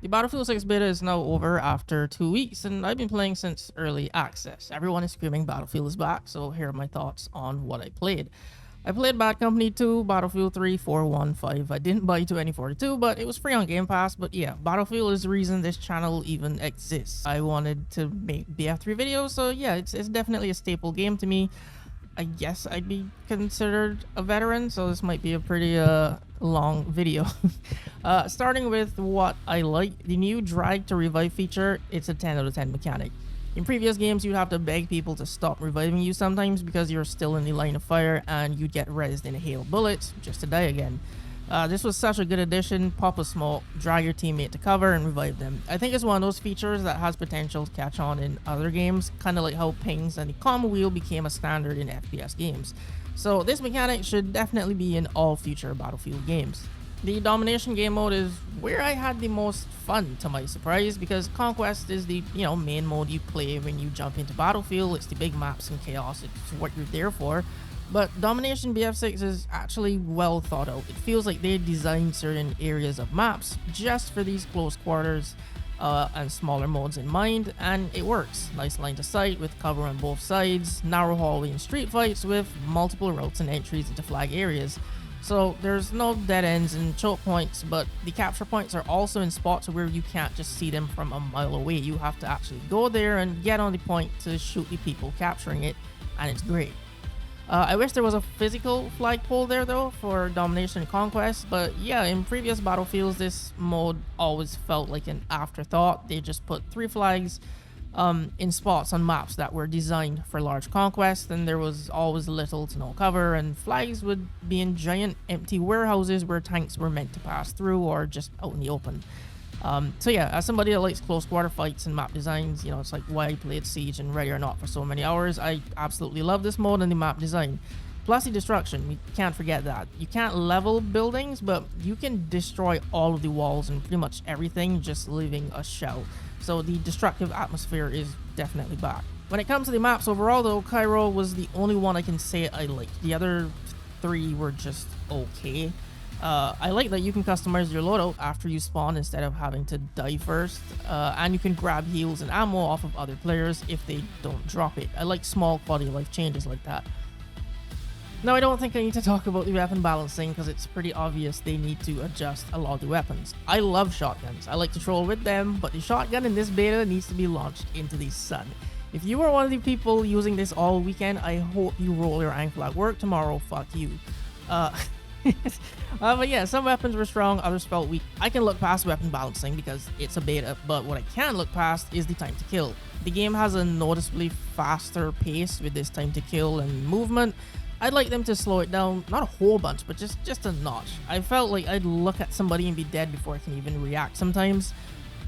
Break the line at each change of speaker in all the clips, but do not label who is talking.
The Battlefield 6 beta is now over after 2 weeks, and I've been playing since early access. Everyone is screaming Battlefield is back, so here are my thoughts on what I played. I played Bad Company 2, Battlefield 3, 4, 1, 5. I didn't buy 2042, but it was free on Game Pass. But yeah, Battlefield is the reason this channel even exists. I wanted to make BF3 videos, so yeah, it's definitely a staple game to me. I guess I'd be considered a veteran, so this might be a pretty long video. Starting with what I like, the new drag to revive feature, it's a 10 out of 10 mechanic. In previous games, you'd have to beg people to stop reviving you sometimes because you're still in the line of fire and you'd get rezzed in a hail of bullets just to die again. This was such a good addition. Pop a smoke, drag your teammate to cover, and revive them. I think it's one of those features that has potential to catch on in other games, kind of like how pings and the combo wheel became a standard in FPS games. So this mechanic should definitely be in all future Battlefield games. The domination game mode is where I had the most fun, to my surprise, because Conquest is the main mode you play when you jump into Battlefield. It's the big maps and chaos. It's what you're there for. But Domination BF6 is actually well thought out. It feels like they designed certain areas of maps just for these close quarters and smaller modes in mind, and it works. Nice line to sight with cover on both sides, narrow hallway and street fights with multiple routes and entries into flag areas. So there's no dead ends and choke points, but the capture points are also in spots where you can't just see them from a mile away. You have to actually go there and get on the point to shoot the people capturing it, and it's great. I wish there was a physical flagpole there though for Domination and Conquest, but yeah, in previous Battlefields this mode always felt like an afterthought. They just put 3 flags in spots on maps that were designed for large conquest, and there was always little to no cover, and flags would be in giant empty warehouses where tanks were meant to pass through or just out in the open. So yeah, as somebody that likes close quarter fights and map designs, it's like why I played Siege and Ready or Not for so many hours. I absolutely love this mode and the map design. Plus the destruction, we can't forget that. You can't level buildings, but you can destroy all of the walls and pretty much everything, just leaving a shell. So the destructive atmosphere is definitely back. When it comes to the maps overall though, Cairo was the only one I can say I liked. The other 3 were just okay. I like that you can customize your loadout after you spawn instead of having to die first, and you can grab heals and ammo off of other players if they don't drop it. I like small quality of life changes like that. Now, I don't think I need to talk about the weapon balancing because it's pretty obvious they need to adjust a lot of the weapons. I love shotguns. I like to troll with them, but the shotgun in this beta needs to be launched into the sun. If you are one of the people using this all weekend, I hope you roll your ankle at work tomorrow. Fuck you. But yeah, some weapons were strong, others felt weak. I can look past weapon balancing because it's a beta, but what I can't look past is the time to kill. The game has a noticeably faster pace with this time to kill and movement. I'd like them to slow it down, not a whole bunch, but just a notch. I felt like I'd look at somebody and be dead before I can even react sometimes.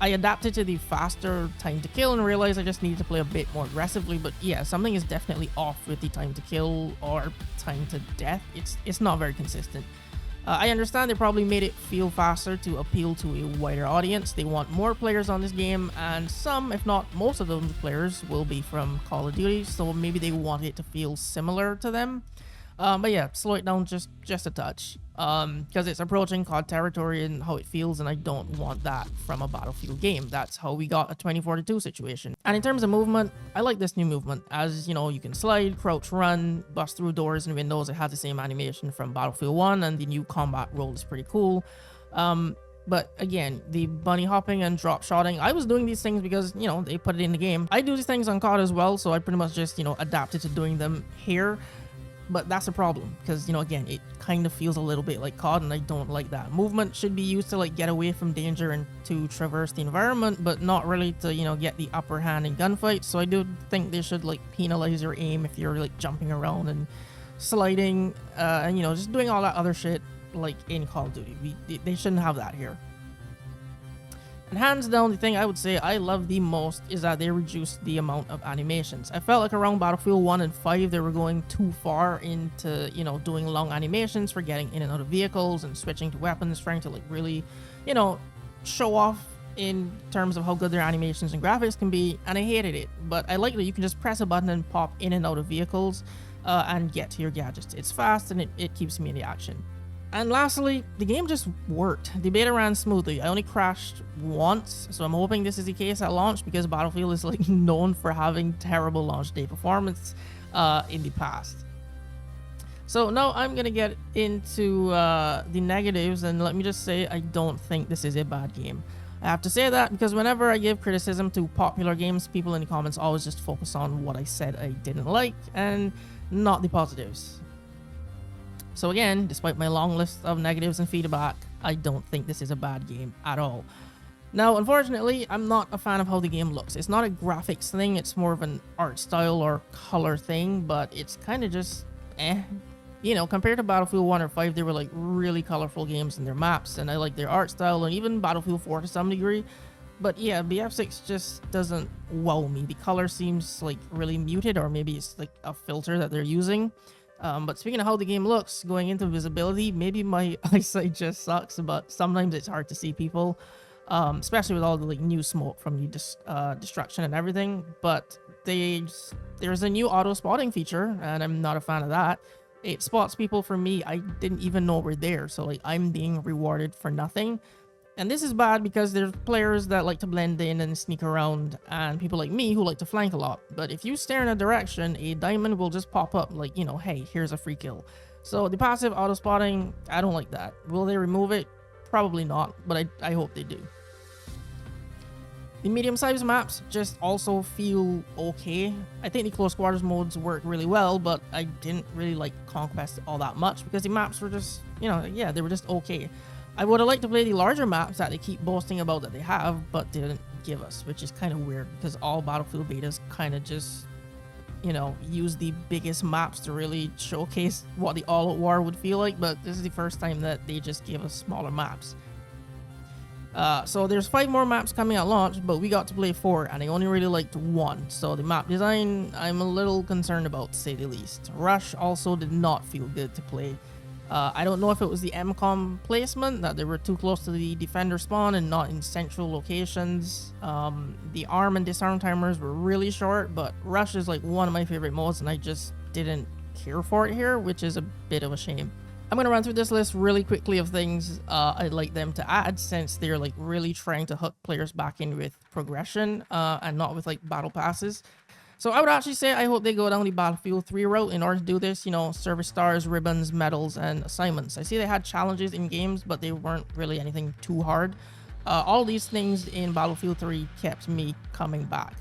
I adapted to the faster time to kill and realized I just needed to play a bit more aggressively, but yeah, something is definitely off with the time to kill or time to death. It's not very consistent. I understand they probably made it feel faster to appeal to a wider audience. They want more players on this game, and some, if not most of those players, will be from Call of Duty, so maybe they want it to feel similar to them. But yeah, slow it down just a touch. Because it's approaching COD territory and how it feels, and I don't want that from a Battlefield game. That's how we got a 2042 situation. And in terms of movement, I like this new movement. As you can slide, crouch, run, bust through doors and windows. It has the same animation from Battlefield 1, and the new combat role is pretty cool. But again, the bunny hopping and drop shotting, I was doing these things because, they put it in the game. I do these things on COD as well, so I pretty much just, adapted to doing them here. But that's a problem because, again, it kind of feels a little bit like COD, and I don't like that. Movement should be used to, get away from danger and to traverse the environment, but not really to, get the upper hand in gunfights. So I do think they should, penalize your aim if you're, jumping around and sliding, and, just doing all that other shit, in Call of Duty. They shouldn't have that here. And hands down, the thing I would say I love the most is that they reduced the amount of animations. I felt like around Battlefield 1 and 5, they were going too far into, doing long animations for getting in and out of vehicles and switching to weapons, trying to, really, show off in terms of how good their animations and graphics can be, and I hated it. But I like that you can just press a button and pop in and out of vehicles and get to your gadgets. It's fast, and it keeps me in the action. And lastly, the game just worked. The beta ran smoothly. I only crashed once, so I'm hoping this is the case at launch, because Battlefield is like known for having terrible launch day performance in the past. So now I'm gonna get into the negatives, and let me just say I don't think this is a bad game. I have to say that because whenever I give criticism to popular games, people in the comments always just focus on what I said I didn't like and not the positives. So again, despite my long list of negatives and feedback, I don't think this is a bad game at all. Now, unfortunately, I'm not a fan of how the game looks. It's not a graphics thing, it's more of an art style or color thing, but it's kind of just eh. You know, compared to Battlefield 1 or 5, they were like really colorful games in their maps, and I like their art style, and even Battlefield 4 to some degree. But yeah, BF6 just doesn't wow me. The color seems like really muted, or maybe it's like a filter that they're using. But speaking of how the game looks, going into visibility, maybe my eyesight just sucks, but sometimes it's hard to see people, especially with all the like new smoke from the destruction and everything. But there's a new auto spotting feature, and I'm not a fan of that. It spots people for me I didn't even know were there, so like I'm being rewarded for nothing. And this is bad because there's players that like to blend in and sneak around, and people like me who like to flank a lot. But if you stare in a direction, a diamond will just pop up like, you know, hey, here's a free kill. So the passive auto spotting, I don't like that. Will they remove it? Probably not, but I hope they do. The medium-sized maps just also feel okay. I think the close quarters modes work really well, but I didn't really like Conquest all that much because the maps were just, you know, yeah, they were just okay. I would have liked to play the larger maps that they keep boasting about that they have, but they didn't give us, which is kind of weird because all Battlefield betas kind of just, you know, use the biggest maps to really showcase what the all-out war would feel like, but this is the first time that they just give us smaller maps. So there's 5 more maps coming at launch, but we got to play 4, and I only really liked 1. So the map design, I'm a little concerned about, to say the least. Rush also did not feel good to play. I don't know if it was the MCOM placement, that they were too close to the defender spawn and not in central locations. The arm and disarm timers were really short, but Rush is like one of my favorite modes, and I just didn't care for it here, which is a bit of a shame. I'm going to run through this list really quickly of things I'd like them to add, since they're like really trying to hook players back in with progression and not with like battle passes. So I would actually say I hope they go down the Battlefield 3 route in order to do this, you know, service stars, ribbons, medals, and assignments. I see they had challenges in games, but they weren't really anything too hard. All these things in Battlefield 3 kept me coming back.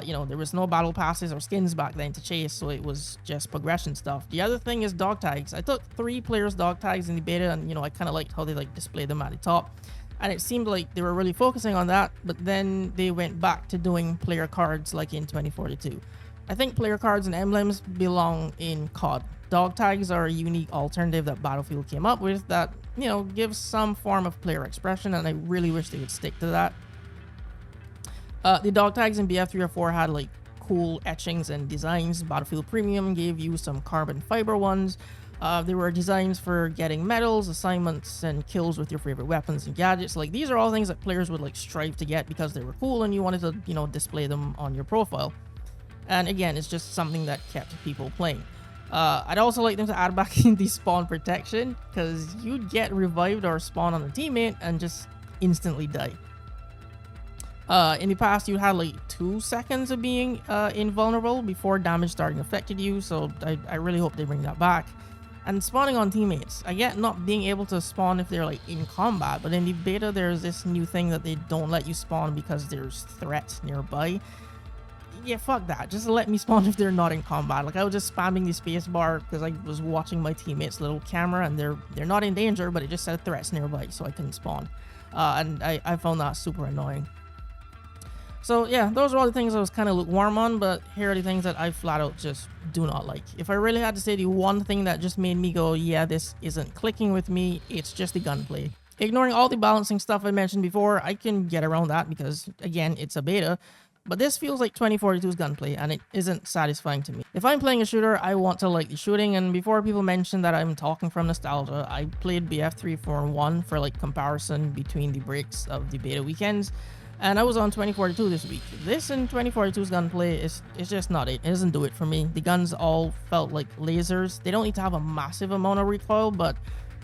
You know, there was no battle passes or skins back then to chase, so it was just progression stuff. The other thing is dog tags. I took 3 players dog tags in the beta, and you know, I kind of liked how they like display them at the top, and it seemed like they were really focusing on that, but then they went back to doing player cards like in 2042. I think player cards and emblems belong in COD. Dog tags are a unique alternative that Battlefield came up with that, you know, gives some form of player expression, and I really wish they would stick to that. The dog tags in BF3 or 4 had like cool etchings and designs. Battlefield Premium gave you some carbon fiber ones. There were designs for getting medals, assignments, and kills with your favorite weapons and gadgets. Like, these are all things that players would like strive to get because they were cool and you wanted to, you know, display them on your profile. And again, it's just something that kept people playing. I'd also like them to add back in the spawn protection, because you'd get revived or spawn on a teammate and just instantly die. In the past, you had like 2 seconds of being invulnerable before damage starting affected you, so I really hope they bring that back. And spawning on teammates. I get not being able to spawn if they're like in combat, but in the beta there's this new thing that they don't let you spawn because there's threats nearby. Yeah, fuck that. Just let me spawn if they're not in combat. Like, I was just spamming the spacebar because I was watching my teammates' little camera, and they're not in danger, but it just said threats nearby, so I couldn't spawn. And I found that super annoying. So yeah, those are all the things I was kind of lukewarm on, but here are the things that I flat out just do not like. If I really had to say the one thing that just made me go, yeah, this isn't clicking with me, it's just the gunplay. Ignoring all the balancing stuff I mentioned before, I can get around that because, again, it's a beta. But this feels like 2042's gunplay, and it isn't satisfying to me. If I'm playing a shooter, I want to like the shooting, and before people mention that I'm talking from nostalgia, I played BF3 1 for like comparison between the breaks of the beta weekends. And I was on 2042 this week. This and 2042's gunplay is just not it. It doesn't do it for me. The guns all felt like lasers. They don't need to have a massive amount of recoil, but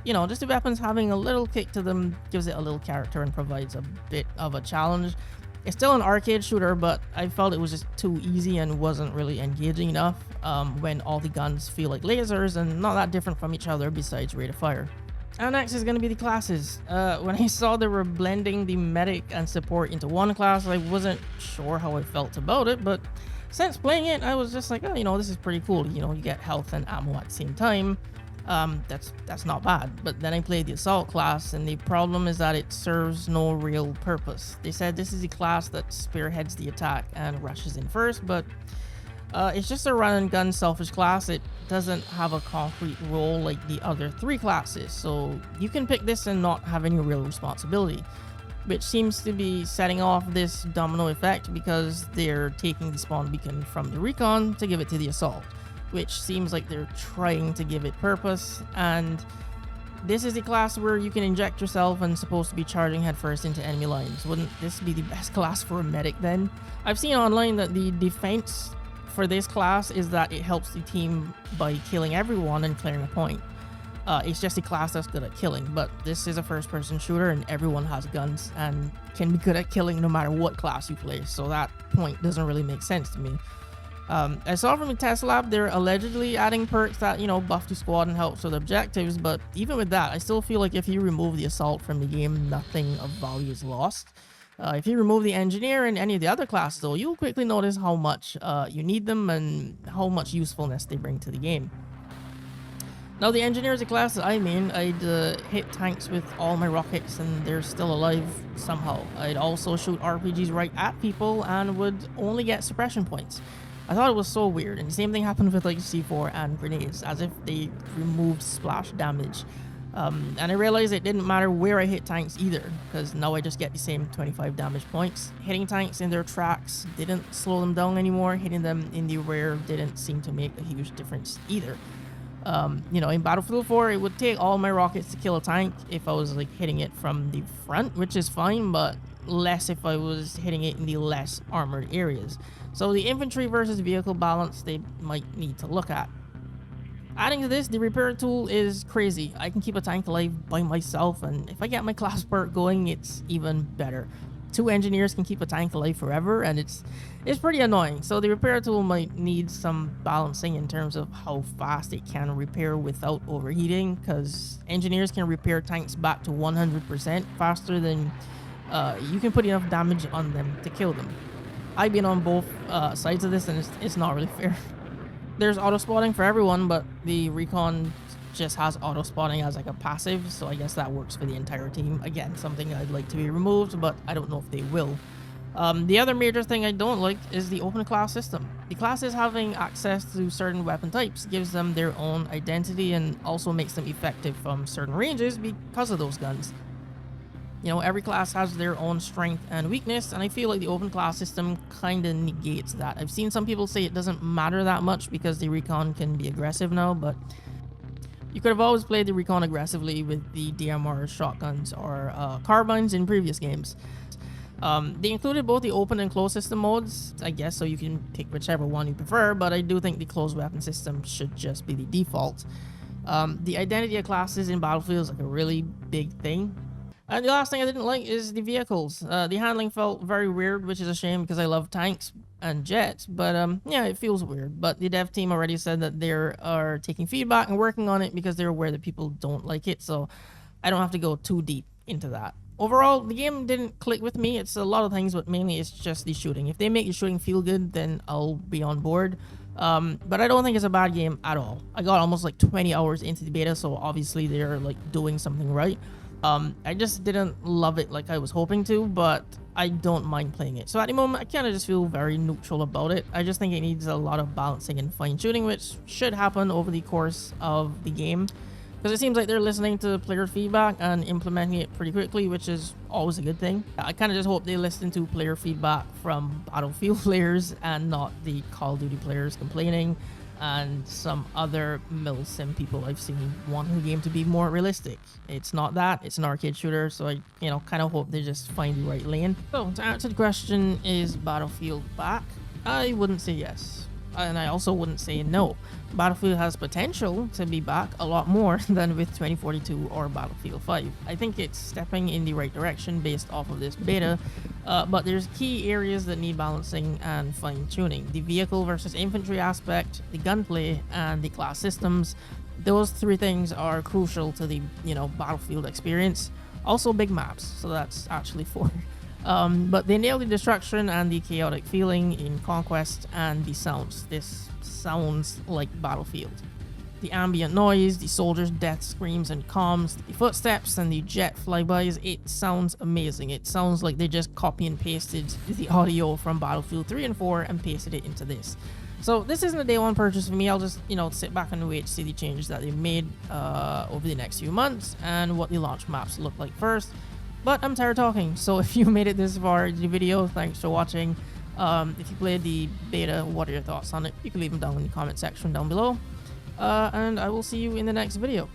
You know, just the weapons having a little kick to them gives it a little character and provides a bit of a challenge. It's still an arcade shooter, but I felt it was just too easy and wasn't really engaging enough when all the guns feel like lasers and not that different from each other besides rate of fire. And next is going to be the classes. When I saw they were blending the medic and support into one class, I wasn't sure how I felt about it, but since playing it, I was just like, oh, you know, this is pretty cool. You know, you get health and ammo at the same time. That's not bad. But then I played the assault class, and the problem is that it serves no real purpose. They said this is the class that spearheads the attack and rushes in first, but it's just a run and gun selfish class. It doesn't have a concrete role like the other 3 classes, so you can pick this and not have any real responsibility, which seems to be setting off this domino effect because they're taking the spawn beacon from the recon to give it to the assault, which seems like they're trying to give it purpose. And this is a class where you can inject yourself and supposed to be charging headfirst into enemy lines. Wouldn't this be the best class for a medic then? I've seen online that the defense for this class is that it helps the team by killing everyone and clearing a point. It's just a class that's good at killing, but this is a first-person shooter and everyone has guns and can be good at killing no matter what class you play, so that point doesn't really make sense to me. I saw from the test lab they're allegedly adding perks that, you know, buff the squad and helps with objectives, but even with that, I still feel like if you remove the assault from the game, nothing of value is lost. If you remove the engineer and any of the other classes, though, you'll quickly notice how much you need them and how much usefulness they bring to the game. Now, the engineer is a class that I mean. I'd hit tanks with all my rockets and they're still alive somehow. I'd also shoot RPGs right at people and would only get suppression points. I thought it was so weird, and the same thing happened with like C4 and grenades, as if they removed splash damage. And I realized it didn't matter where I hit tanks either, because now I just get the same 25 damage points. Hitting tanks in their tracks didn't slow them down anymore. Hitting them in the rear didn't seem to make a huge difference either. You know, in Battlefield 4, it would take all my rockets to kill a tank if I was like hitting it from the front, which is fine, but less if I was hitting it in the less armored areas. So the infantry versus vehicle balance they might need to look at. Adding to this, the repair tool is crazy. I can keep a tank alive by myself, and if I get my class perk going, it's even better. 2 engineers can keep a tank alive forever, and it's pretty annoying. So the repair tool might need some balancing in terms of how fast it can repair without overheating, because engineers can repair tanks back to 100% faster than you can put enough damage on them to kill them. I've been on both sides of this, and it's not really fair. There's auto spotting for everyone, but the recon just has auto spotting as like a passive, so I guess that works for the entire team. Again, something I'd like to be removed, but I don't know if they will. The other major thing I don't like is the open class system. The classes having access to certain weapon types gives them their own identity and also makes them effective from certain ranges because of those guns. You know, every class has their own strength and weakness, and I feel like the open class system kind of negates that. I've seen some people say it doesn't matter that much because the recon can be aggressive now, but you could have always played the recon aggressively with the DMR shotguns or carbines in previous games. They included both the open and closed system modes, I guess, so you can pick whichever one you prefer, but I do think the closed weapon system should just be the default. The identity of classes in Battlefield is like a really big thing. And the last thing I didn't like is the vehicles. The handling felt very weird, which is a shame because I love tanks and jets, but yeah, it feels weird. But the dev team already said that they are taking feedback and working on it because they're aware that people don't like it, so I don't have to go too deep into that. Overall, the game didn't click with me. It's a lot of things, but mainly it's just the shooting. If they make the shooting feel good, then I'll be on board. But I don't think it's a bad game at all. I got almost like 20 hours into the beta, so obviously they're like doing something right. I just didn't love it like I was hoping to, but I don't mind playing it. So at the moment, I kind of just feel very neutral about it. I just think it needs a lot of balancing and fine-tuning, which should happen over the course of the game. Because it seems like they're listening to player feedback and implementing it pretty quickly, which is always a good thing. I kind of just hope they listen to player feedback from Battlefield players and not the Call of Duty players complaining and some other milsim people I've seen wanting the game to be more realistic. It's not that, it's an arcade shooter, so I, kind of hope they just find the right lane. So, to answer the question, is Battlefield back? I wouldn't say yes. and I also wouldn't say no. Battlefield has potential to be back a lot more than with 2042 or Battlefield 5. I think it's stepping in the right direction based off of this beta, but there's key areas that need balancing and fine-tuning. The vehicle versus infantry aspect, the gunplay, and the class systems. Those three things are crucial to the Battlefield experience. Also big maps, so that's actually four. But they nail the destruction and the chaotic feeling in Conquest, and the sounds. This sounds like Battlefield. The ambient noise, the soldiers' death screams and comms, the footsteps and the jet flybys, it sounds amazing. It sounds like they just copy and pasted the audio from Battlefield 3 and 4 and pasted it into this. So this isn't a day one purchase for me. I'll just, sit back and wait to see the changes that they've made over the next few months and what the launch maps look like first. But I'm tired of talking, so if you made it this far in the video, thanks for watching. If you played the beta, what are your thoughts on it? You can leave them down in the comment section down below. And I will see you in the next video.